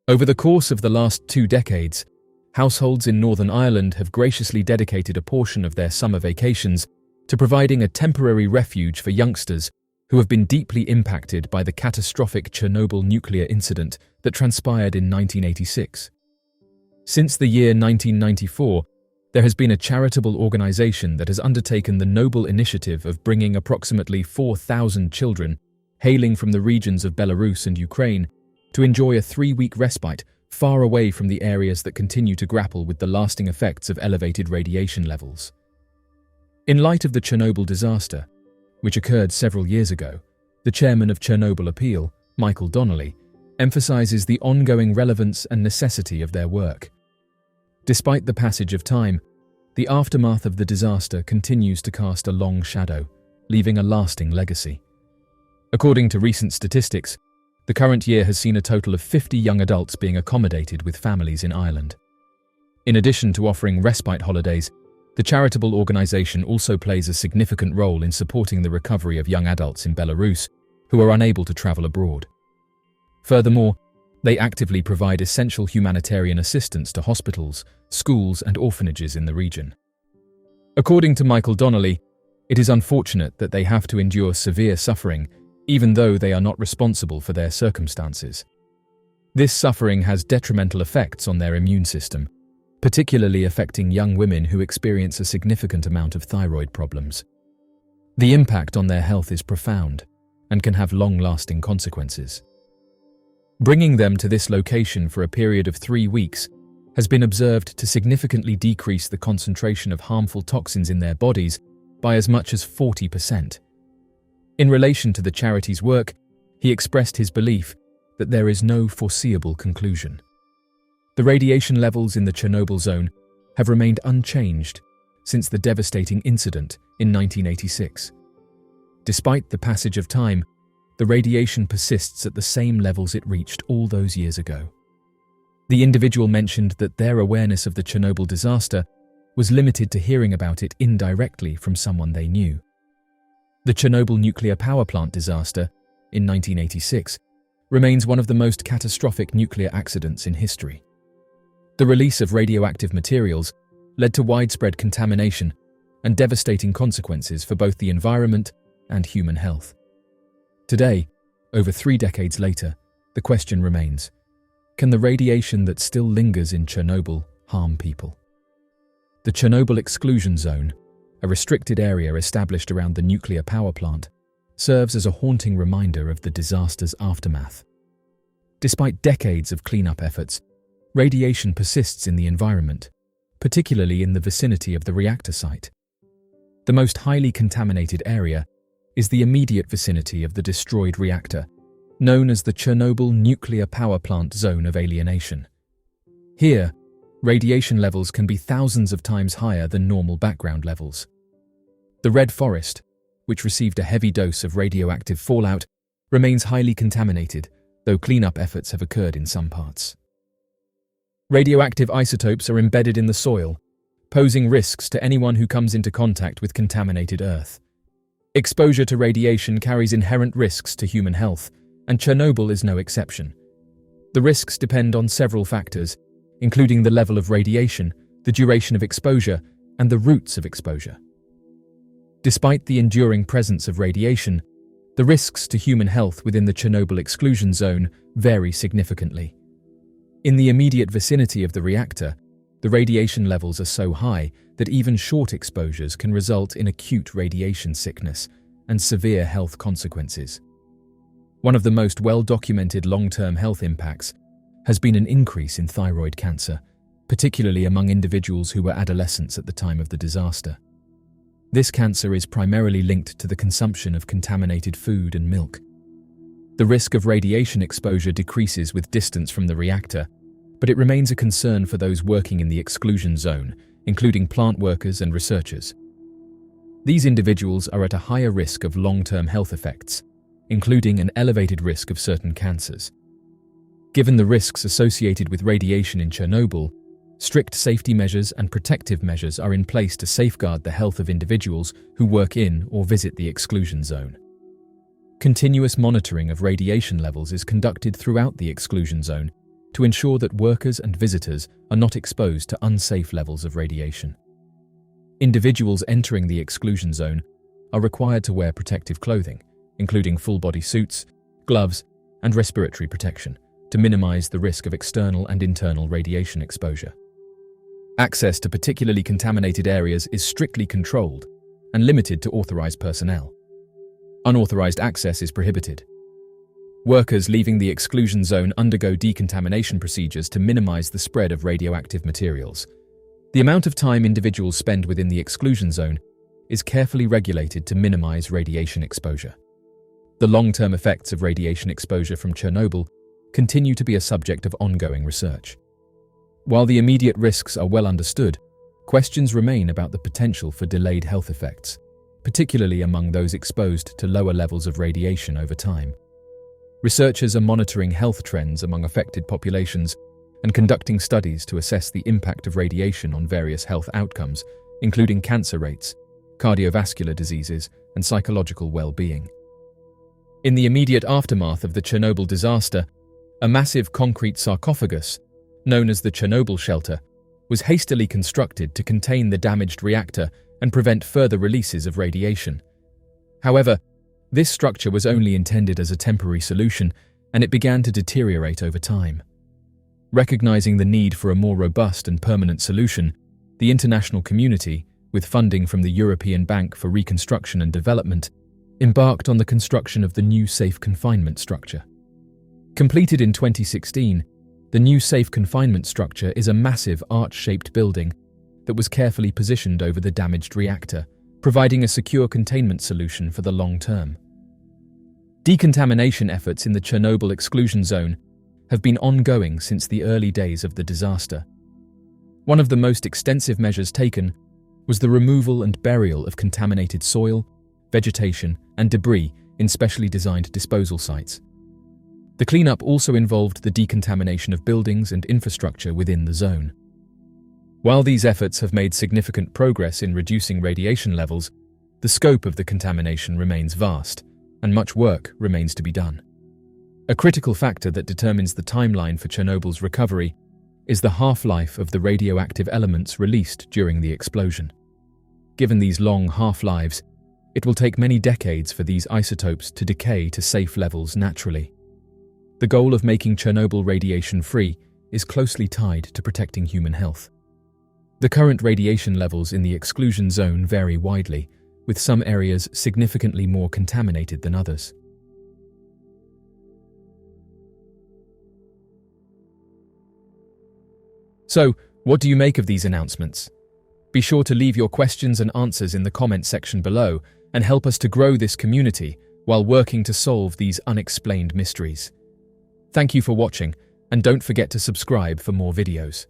Over the course of the last 2 decades, households in Northern Ireland have graciously dedicated a portion of their summer vacations to providing a temporary refuge for youngsters who have been deeply impacted by the catastrophic Chernobyl nuclear incident that transpired in 1986. Since the year 1994, there has been a charitable organization that has undertaken the noble initiative of bringing approximately 4,000 children, hailing from the regions of Belarus and Ukraine, to enjoy a 3-week respite far away from the areas that continue to grapple with the lasting effects of elevated radiation levels. In light of the Chernobyl disaster, which occurred several years ago, the chairman of Chernobyl Appeal, Michael Donnelly, emphasizes the ongoing relevance and necessity of their work. Despite the passage of time, the aftermath of the disaster continues to cast a long shadow, leaving a lasting legacy. According to recent statistics, the current year has seen a total of 50 young adults being accommodated with families in Ireland. In addition to offering respite holidays, the charitable organization also plays a significant role in supporting the recovery of young adults in Belarus who are unable to travel abroad. Furthermore, they actively provide essential humanitarian assistance to hospitals, schools, and orphanages in the region. According to Michael Donnelly, it is unfortunate that they have to endure severe suffering, even though they are not responsible for their circumstances. This suffering has detrimental effects on their immune system, particularly affecting young women who experience a significant amount of thyroid problems. The impact on their health is profound and can have long-lasting consequences. Bringing them to this location for a period of 3 weeks has been observed to significantly decrease the concentration of harmful toxins in their bodies by as much as 40%. In relation to the charity's work, he expressed his belief that there is no foreseeable conclusion. The radiation levels in the Chernobyl zone have remained unchanged since the devastating incident in 1986. Despite the passage of time, the radiation persists at the same levels it reached all those years ago. The individual mentioned that their awareness of the Chernobyl disaster was limited to hearing about it indirectly from someone they knew. The Chernobyl nuclear power plant disaster in 1986 remains one of the most catastrophic nuclear accidents in history. The release of radioactive materials led to widespread contamination and devastating consequences for both the environment and human health. Today, over 3 decades later, the question remains: can the radiation that still lingers in Chernobyl harm people? The Chernobyl Exclusion Zone, a restricted area established around the nuclear power plant, serves as a haunting reminder of the disaster's aftermath. Despite decades of cleanup efforts, radiation persists in the environment, particularly in the vicinity of the reactor site. The most highly contaminated area is the immediate vicinity of the destroyed reactor, known as the Chernobyl Nuclear Power Plant Zone of Alienation. Here, radiation levels can be thousands of times higher than normal background levels. The Red Forest, which received a heavy dose of radioactive fallout, remains highly contaminated, though cleanup efforts have occurred in some parts. Radioactive isotopes are embedded in the soil, posing risks to anyone who comes into contact with contaminated earth. Exposure to radiation carries inherent risks to human health, and Chernobyl is no exception. The risks depend on several factors, including the level of radiation, the duration of exposure, and the routes of exposure. Despite the enduring presence of radiation, the risks to human health within the Chernobyl exclusion zone vary significantly. In the immediate vicinity of the reactor, the radiation levels are so high that even short exposures can result in acute radiation sickness and severe health consequences. One of the most well-documented long-term health impacts has been an increase in thyroid cancer, particularly among individuals who were adolescents at the time of the disaster. This cancer is primarily linked to the consumption of contaminated food and milk. The risk of radiation exposure decreases with distance from the reactor, but it remains a concern for those working in the exclusion zone, including plant workers and researchers. These individuals are at a higher risk of long-term health effects, including an elevated risk of certain cancers. Given the risks associated with radiation in Chernobyl, strict safety measures and protective measures are in place to safeguard the health of individuals who work in or visit the exclusion zone. Continuous monitoring of radiation levels is conducted throughout the exclusion zone, to ensure that workers and visitors are not exposed to unsafe levels of radiation. Individuals entering the exclusion zone are required to wear protective clothing, including full-body suits, gloves, and respiratory protection, to minimize the risk of external and internal radiation exposure. Access to particularly contaminated areas is strictly controlled and limited to authorized personnel. Unauthorized access is prohibited. Workers leaving the exclusion zone undergo decontamination procedures to minimize the spread of radioactive materials. The amount of time individuals spend within the exclusion zone is carefully regulated to minimize radiation exposure. The long-term effects of radiation exposure from Chernobyl continue to be a subject of ongoing research. While the immediate risks are well understood, questions remain about the potential for delayed health effects, particularly among those exposed to lower levels of radiation over time. Researchers are monitoring health trends among affected populations and conducting studies to assess the impact of radiation on various health outcomes, including cancer rates, cardiovascular diseases, and psychological well-being. In the immediate aftermath of the Chernobyl disaster, a massive concrete sarcophagus, known as the Chernobyl shelter, was hastily constructed to contain the damaged reactor and prevent further releases of radiation. However, this structure was only intended as a temporary solution, and it began to deteriorate over time. Recognizing the need for a more robust and permanent solution, the international community, with funding from the European Bank for Reconstruction and Development, embarked on the construction of the new safe confinement structure. Completed in 2016, the new safe confinement structure is a massive arch-shaped building that was carefully positioned over the damaged reactor, providing a secure containment solution for the long term. Decontamination efforts in the Chernobyl exclusion zone have been ongoing since the early days of the disaster. One of the most extensive measures taken was the removal and burial of contaminated soil, vegetation, and debris in specially designed disposal sites. The cleanup also involved the decontamination of buildings and infrastructure within the zone. While these efforts have made significant progress in reducing radiation levels, the scope of the contamination remains vast, and much work remains to be done. A critical factor that determines the timeline for Chernobyl's recovery is the half-life of the radioactive elements released during the explosion. Given these long half-lives, it will take many decades for these isotopes to decay to safe levels naturally. The goal of making Chernobyl radiation-free is closely tied to protecting human health. The current radiation levels in the exclusion zone vary widely, with some areas significantly more contaminated than others. So, what do you make of these announcements? Be sure to leave your questions and answers in the comment section below and help us to grow this community while working to solve these unexplained mysteries. Thank you for watching, and don't forget to subscribe for more videos.